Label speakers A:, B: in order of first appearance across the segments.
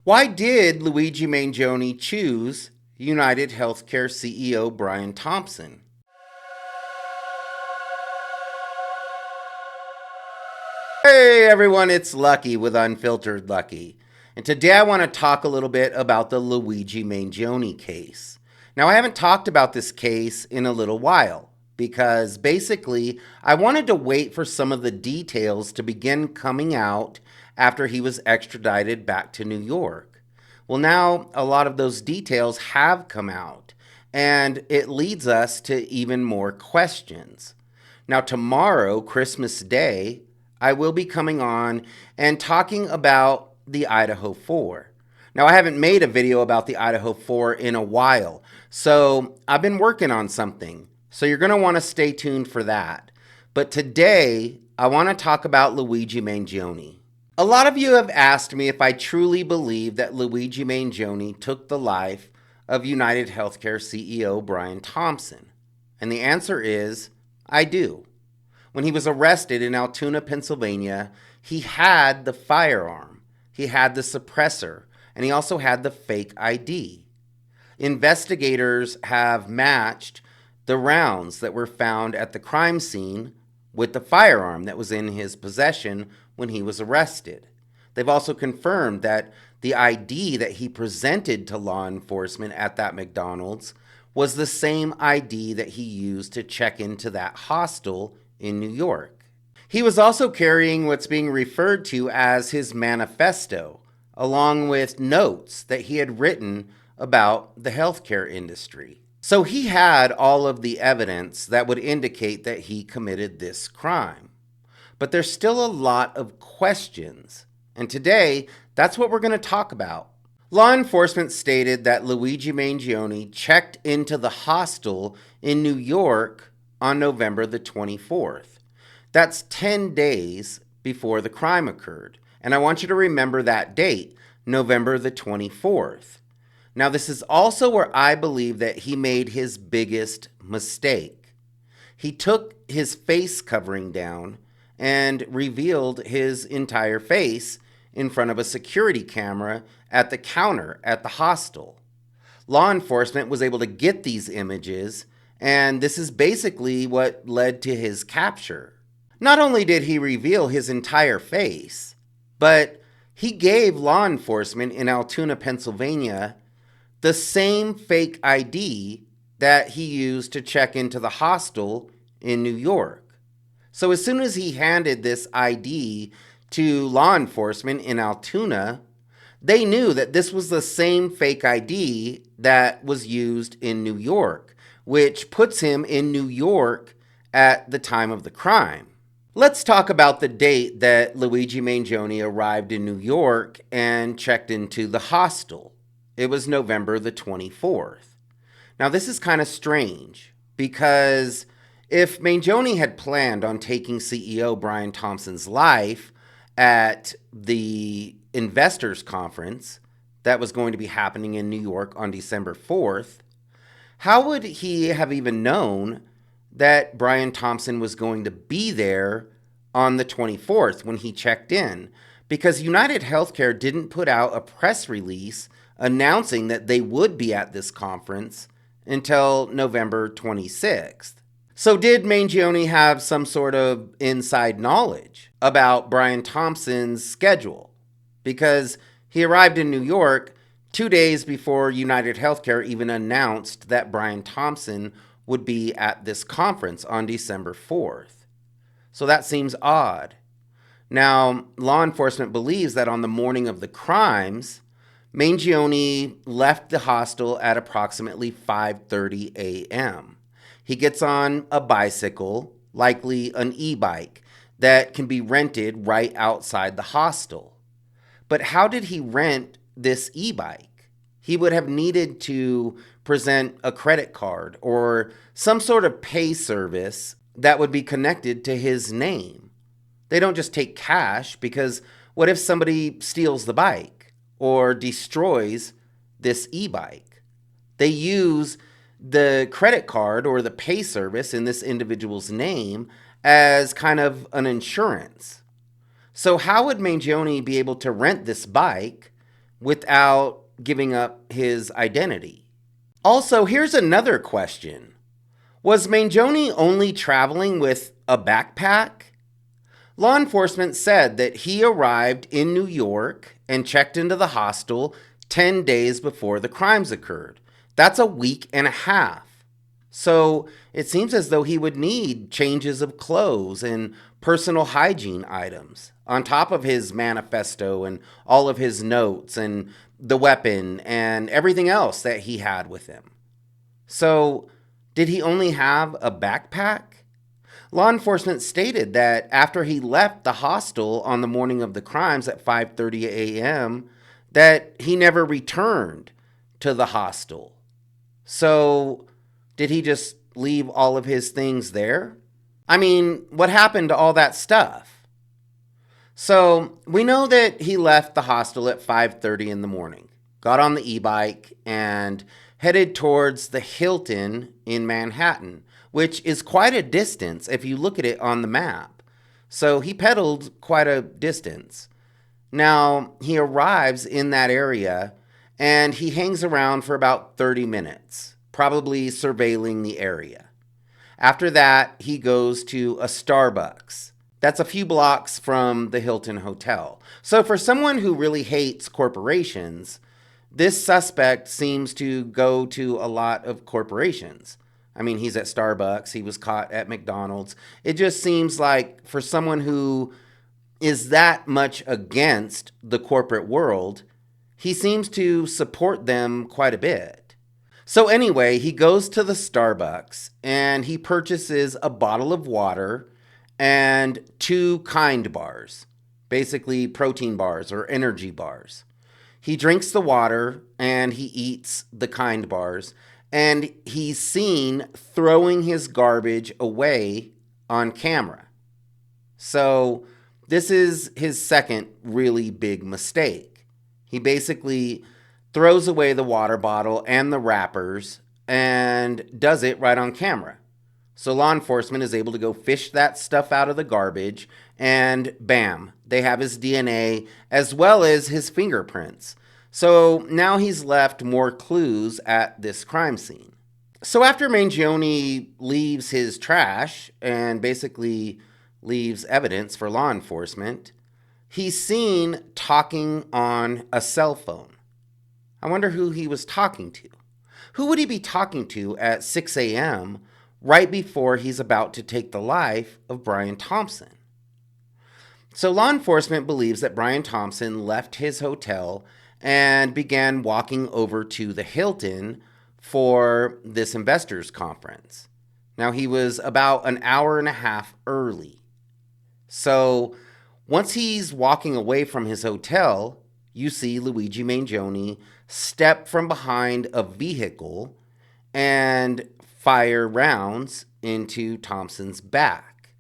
A: Why did Luigi Mangione choose United Healthcare CEO Brian Thompson? Hey everyone, it's Lucky with Unfiltered Lucky. And today I want to talk a little bit about the Luigi Mangione case. Now, I haven't talked about this case in a little while because basically I wanted to wait for some of the details to begin coming out after he was extradited back to New York. Well, now a lot of those details have come out, and it leads us to even more questions. Now, tomorrow, Christmas Day, I will be coming on and talking about the Idaho 4. Now, I haven't made a video about the Idaho 4 in a while, so I've been working on something. So you're going to want to stay tuned for that. But today, I want to talk about Luigi Mangione. A lot of you have asked me if I truly believe that Luigi Mangione took the life of United Healthcare CEO Brian Thompson. And the answer is, I do. When he was arrested in Altoona, Pennsylvania, he had the firearm, he had the suppressor, and he also had the fake ID. Investigators have matched the rounds that were found at the crime scene with the firearm that was in his possession when he was arrested. They've also confirmed that the ID that he presented to law enforcement at that McDonald's was the same ID that he used to check into that hostel in New York. He was also carrying what's being referred to as his manifesto, along with notes that he had written about the healthcare industry. So he had all of the evidence that would indicate that he committed this crime. But there's still a lot of questions, and today that's what we're going to talk about. Law enforcement stated that Luigi Mangione checked into the hostel in New York on November the 24th. That's 10 days before the crime occurred. And I want you to remember that date, November the 24th. Now, this is also where I believe that he made his biggest mistake. He took his face covering down and revealed his entire face in front of a security camera at the counter at the hostel. Law enforcement was able to get these images, and this is basically what led to his capture. Not only did he reveal his entire face, but he gave law enforcement in Altoona, Pennsylvania, the same fake ID that he used to check into the hostel in New York. So as soon as he handed this ID to law enforcement in Altoona, they knew that this was the same fake ID that was used in New York, which puts him in New York at the time of the crime. Let's talk about the date that Luigi Mangione arrived in New York and checked into the hostel. It was November the 24th. Now, this is kind of strange because if Mangione had planned on taking CEO Brian Thompson's life at the investors conference that was going to be happening in New York on December 4th, how would he have even known that Brian Thompson was going to be there on the 24th when he checked in? Because United Healthcare didn't put out a press release announcing that they would be at this conference until November 26th. So did Mangione have some sort of inside knowledge about Brian Thompson's schedule? Because he arrived in New York 2 days before United Healthcare even announced that Brian Thompson would be at this conference on December 4th. So that seems odd. Now, law enforcement believes that on the morning of the crimes, Mangione left the hostel at approximately 5:30 a.m. He gets on a bicycle, likely an e-bike, that can be rented right outside the hostel. But how did he rent this e-bike? He would have needed to present a credit card or some sort of pay service that would be connected to his name. They don't just take cash, because what if somebody steals the bike or destroys this e-bike? They use the credit card or the pay service in this individual's name as kind of an insurance. So how would Mangione be able to rent this bike without giving up his identity. Also, here's another question. Was Mangione only traveling with a backpack? Law enforcement said that he arrived in New York and checked into the hostel 10 days before the crimes occurred. That's a week and a half. So it seems as though he would need changes of clothes and personal hygiene items on top of his manifesto and all of his notes and the weapon and everything else that he had with him. So, did he only have a backpack? Law enforcement stated that after he left the hostel on the morning of the crimes at 5:30 a.m., that he never returned to the hostel. So, did he just leave all of his things there? I mean, what happened to all that stuff? So, we know that he left the hostel at 5:30 in the morning, got on the e-bike, and headed towards the Hilton in Manhattan, which is quite a distance if you look at it on the map. So he pedaled quite a distance. Now, he arrives in that area and he hangs around for about 30 minutes, probably surveilling the area. After that, he goes to a Starbucks. That's a few blocks from the Hilton Hotel. So for someone who really hates corporations, this suspect seems to go to a lot of corporations. I mean, he's at Starbucks. He was caught at McDonald's. It just seems like for someone who is that much against the corporate world, he seems to support them quite a bit. So anyway, he goes to the Starbucks and he purchases a bottle of water and 2 Kind bars, basically protein bars or energy bars. He drinks the water and he eats the Kind bars, and he's seen throwing his garbage away on camera. So this is his second really big mistake. He basically throws away the water bottle and the wrappers and does it right on camera. So law enforcement is able to go fish that stuff out of the garbage, and bam, they have his DNA as well as his fingerprints. So now he's left more clues at this crime scene. So after Mangione leaves his trash and basically leaves evidence for law enforcement, he's seen talking on a cell phone. I wonder who he was talking to. Who would he be talking to at 6 a.m. right before he's about to take the life of Brian Thompson? So law enforcement believes that Brian Thompson left his hotel and began walking over to the Hilton for this investors conference. Now, he was about an hour and a half early. So once he's walking away from his hotel, you see Luigi Mangione step from behind a vehicle and fire rounds into Thompson's back.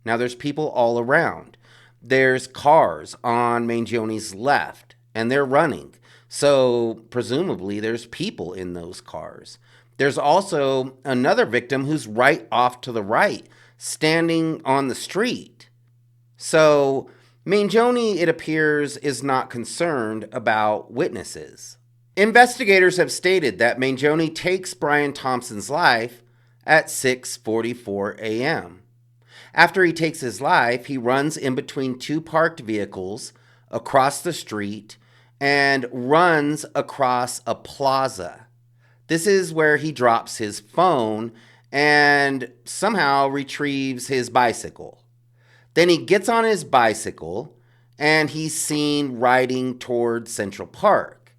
A: Now, there's people all around. There's cars on Mangione's left, and they're running. So presumably there's people in those cars. There's also another victim who's right off to the right, standing on the street. So Mangione, it appears, is not concerned about witnesses. Investigators have stated that Mangione takes Brian Thompson's life at 6:44 a.m. After he takes his life, he runs in between 2 parked vehicles across the street and runs across a plaza. This is where he drops his phone and somehow retrieves his bicycle. Then he gets on his bicycle and he's seen riding towards Central Park.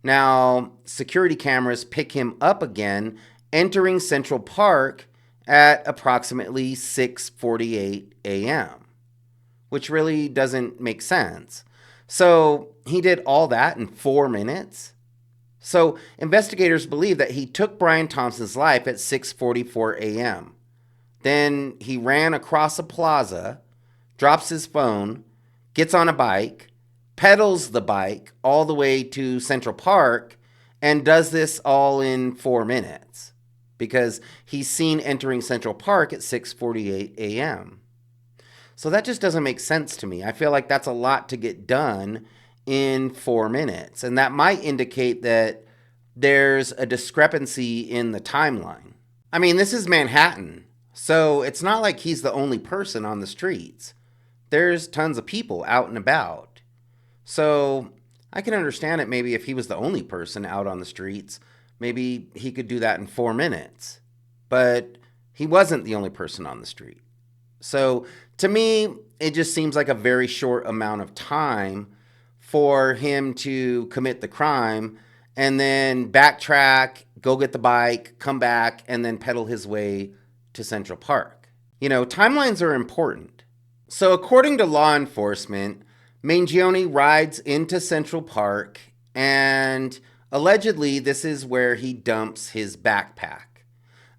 A: Now, security cameras pick him up again, entering Central Park at approximately 6:48 a.m., which really doesn't make sense. So he did all that in 4 minutes. So investigators believe that he took Brian Thompson's life at 6:44 a.m. Then he ran across a plaza, drops his phone, gets on a bike, pedals the bike all the way to Central Park, and does this all in 4 minutes because he's seen entering Central Park at 6:48 a.m. So that just doesn't make sense to me. I feel like that's a lot to get done in 4 minutes. And that might indicate that there's a discrepancy in the timeline. I mean, this is Manhattan, so it's not like he's the only person on the streets. There's tons of people out and about. So I can understand it maybe if he was the only person out on the streets, maybe he could do that in 4 minutes. But he wasn't the only person on the street. So to me, it just seems like a very short amount of time for him to commit the crime and then backtrack, go get the bike, come back, and then pedal his way to Central Park. You know, timelines are important. So according to law enforcement, Mangione rides into Central Park, and allegedly this is where he dumps his backpack.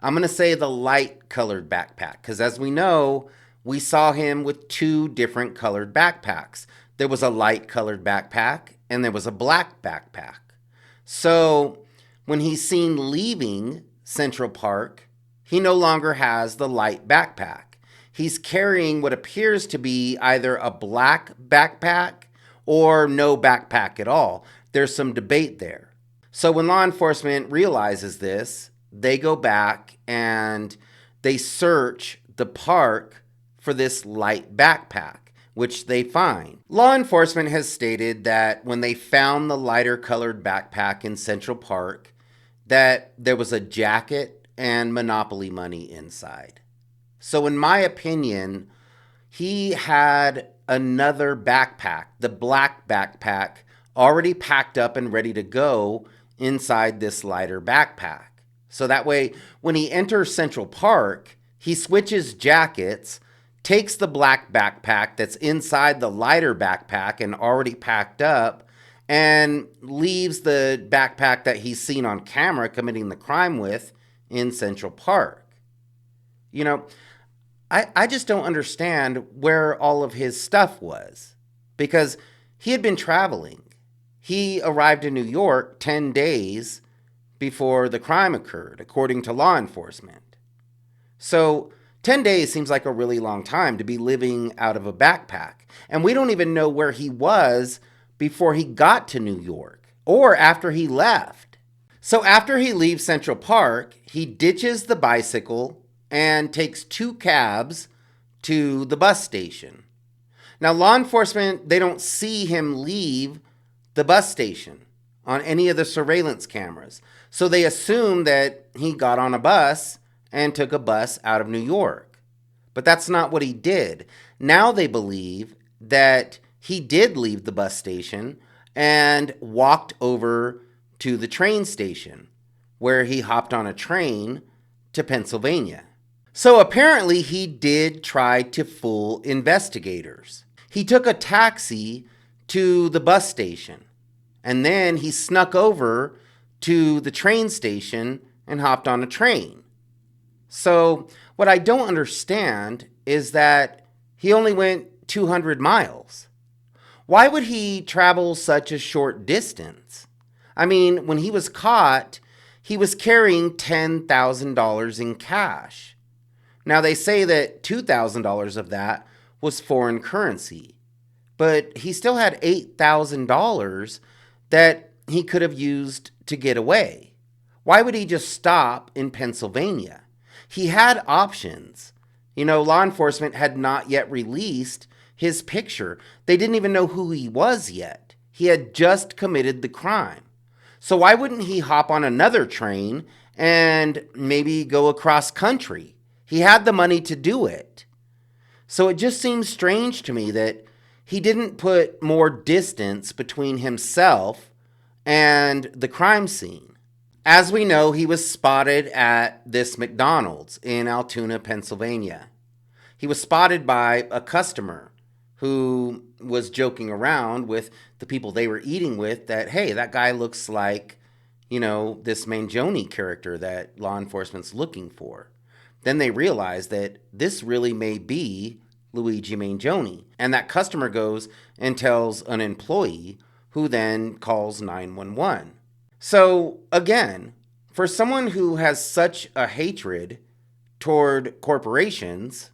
A: I'm going to say the light colored backpack, because as we know, we saw him with 2 different colored backpacks. There was a light colored backpack and there was a black backpack. So when he's seen leaving Central Park, he no longer has the light backpack. He's carrying what appears to be either a black backpack or no backpack at all. There's some debate there. So when law enforcement realizes this, they go back and they search the park for this light backpack, which they find. Law enforcement has stated that when they found the lighter colored backpack in Central Park, that there was a jacket and Monopoly money inside. So in my opinion, he had another backpack, the black backpack, already packed up and ready to go inside this lighter backpack. So that way, when he enters Central Park, he switches jackets, takes the black backpack that's inside the lighter backpack and already packed up, and leaves the backpack that he's seen on camera committing the crime with in Central Park. You know, I just don't understand where all of his stuff was, because he had been traveling. He arrived in New York 10 days before the crime occurred, according to law enforcement. So 10 days seems like a really long time to be living out of a backpack. And we don't even know where he was before he got to New York or after he left. So after he leaves Central Park, he ditches the bicycle and takes 2 cabs to the bus station. Now, law enforcement, they don't see him leave the bus station on any of the surveillance cameras. So they assume that he got on a bus and took a bus out of New York. But that's not what he did. Now they believe that he did leave the bus station and walked over to the train station, where he hopped on a train to Pennsylvania. So apparently he did try to fool investigators. He took a taxi to the bus station, and then he snuck over to the train station and hopped on a train. So what I don't understand is that he only went 200 miles. Why would he travel such a short distance? I mean, when he was caught, he was carrying $10,000 in cash. Now, they say that $2,000 of that was foreign currency, but he still had $8,000 that he could have used to get away. Why would he just stop in Pennsylvania? He had options. You know, law enforcement had not yet released his picture. They didn't even know who he was yet. He had just committed the crime. So why wouldn't he hop on another train and maybe go across country? He had the money to do it. So it just seems strange to me that he didn't put more distance between himself and the crime scene. As we know, he was spotted at this McDonald's in Altoona, Pennsylvania. He was spotted by a customer who was joking around with the people they were eating with that, hey, that guy looks like, you know, this Mangione character that law enforcement's looking for. Then they realize that this really may be Luigi Mangione. And that customer goes and tells an employee, who then calls 911. So again, for someone who has such a hatred toward corporations,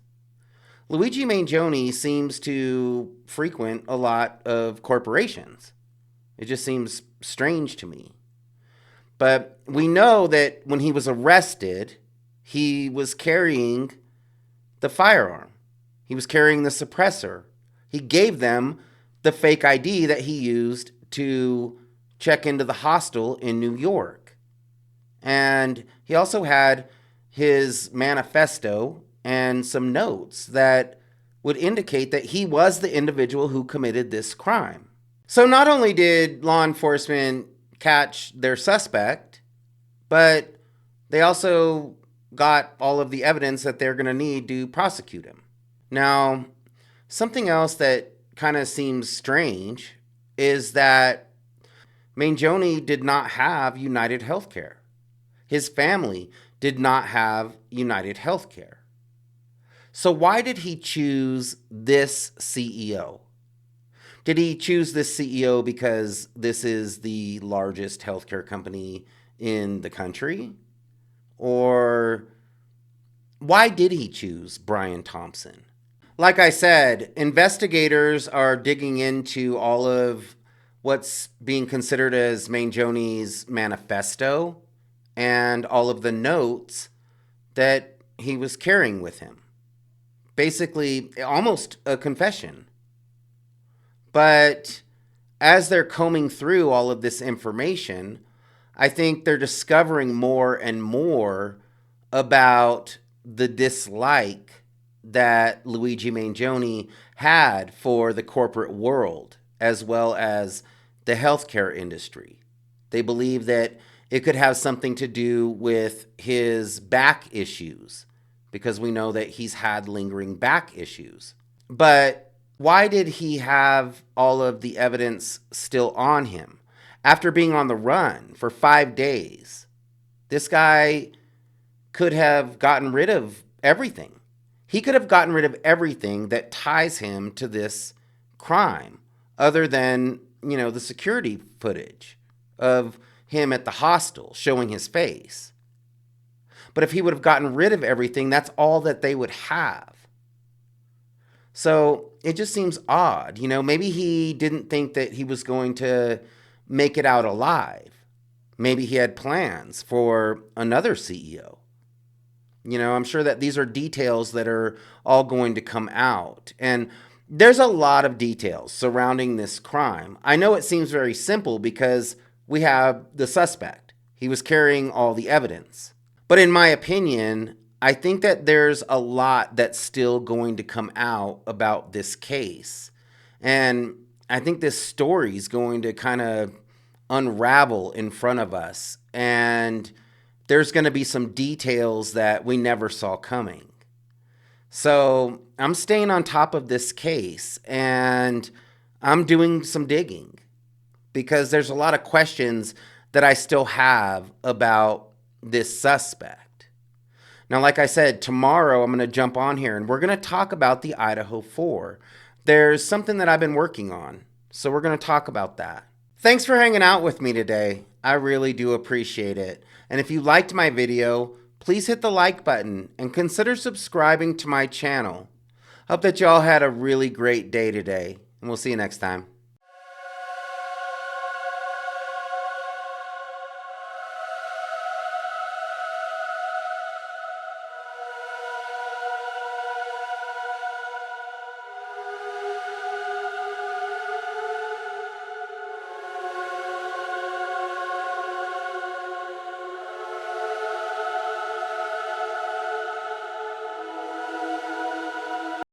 A: Luigi Mangione seems to frequent a lot of corporations. It just seems strange to me. But we know that when he was arrested, he was carrying the firearm. He was carrying the suppressor. He gave them the fake ID that he used to check into the hostel in New York. And he also had his manifesto and some notes that would indicate that he was the individual who committed this crime. So not only did law enforcement catch their suspect, but they also got all of the evidence that they're going to need to prosecute him. Now, something else that kind of seems strange is that Mangione did not have United Healthcare. His family did not have United Healthcare. So why did he choose this CEO? Did he choose this CEO because this is the largest healthcare company in the country? Or why did he choose Brian Thompson? Like I said, investigators are digging into all of what's being considered as Mangione's manifesto and all of the notes that he was carrying with him. Basically, almost a confession. But as they're combing through all of this information, I think they're discovering more and more about the dislike that Luigi Mangione had for the corporate world as well as the healthcare industry. They believe that it could have something to do with his back issues, because we know that he's had lingering back issues. But why did he have all of the evidence still on him? After being on the run for 5 days, this guy could have gotten rid of everything. He could have gotten rid of everything that ties him to this crime, other than, the security footage of him at the hostel showing his face. But if he would have gotten rid of everything, that's all that they would have. So it just seems odd. Maybe he didn't think that he was going to make it out alive. Maybe he had plans for another CEO. I'm sure that these are details that are all going to come out. And there's a lot of details surrounding this crime. I know it seems very simple because we have the suspect. He was carrying all the evidence. But in my opinion, I think that there's a lot that's still going to come out about this case. And I think this story is going to kind of unravel in front of us. And there's going to be some details that we never saw coming. So I'm staying on top of this case, and I'm doing some digging because there's a lot of questions that I still have about this suspect. Now, like I said, tomorrow I'm going to jump on here and we're going to talk about the Idaho 4. There's something that I've been working on, so we're going to talk about that. Thanks for hanging out with me today. I really do appreciate it. And if you liked my video, please hit the like button and consider subscribing to my channel. Hope that y'all had a really great day today, and we'll see you next time.